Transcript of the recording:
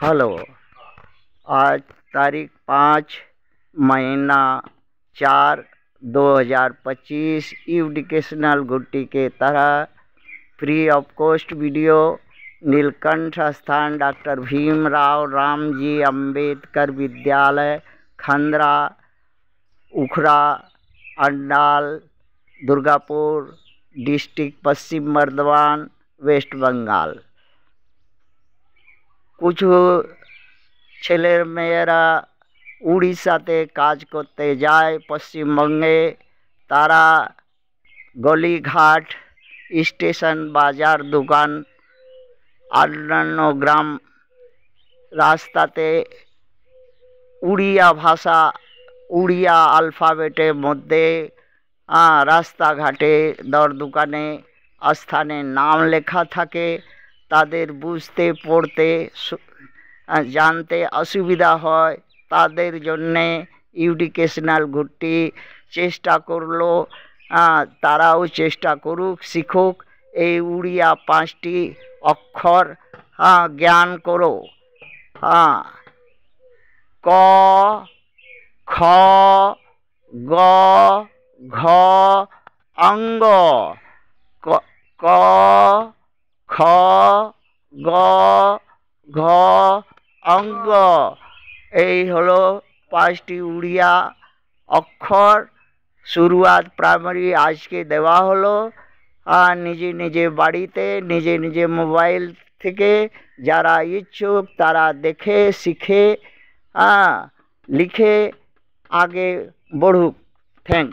Hello. आज तारीख 5 महीना 4 2025 एजुकेशनल गुट्टी के तरह free of cost video Neelkanth स्थान डॉक्टर भीमराव रामजी अंबेडकर विद्यालय खंदरा उखरा अंडाल दुर्गापुर डिस्ट्रिक्ट पश्चिम बर्धमान वेस्ट बंगाल। कुछ ছেলেমেয়েরা উড়িষ্যাতে কাজ করতে যায় পশ্চিমবঙ্গে, তারা গলিঘাট স্টেশন বাজার দোকান অন্যান্য গ্রাম রাস্তাতে উড়িয়া ভাষা উড়িয়া অ্যালফাবেটের মধ্যে রাস্তাঘাটে দর দোকানে স্থানে নাম লেখা থাকে। তাদের বুঝতে পড়তে জানতে অসুবিধা হয়, তাদের জন্যে এডুকেশনাল গুট্টি চেষ্টা করলো, তারাও চেষ্টা করুক, শিখুক। এই উড়িয়া 5টি অক্ষর জ্ঞান করো। ক খ গ ঘ অঙ্গ। ক খ গ ঘ অঙ্গ এই হলো 5টি উড়িয়া অক্ষর। শুরুয়াত প্রাইমারি আজকে দেওয়া হলো। নিজে নিজে বাড়িতে নিজে নিজে মোবাইল থেকে যারা ইচ্ছুক তারা দেখে শিখে লিখে আগে বড়ুক। থ্যাংক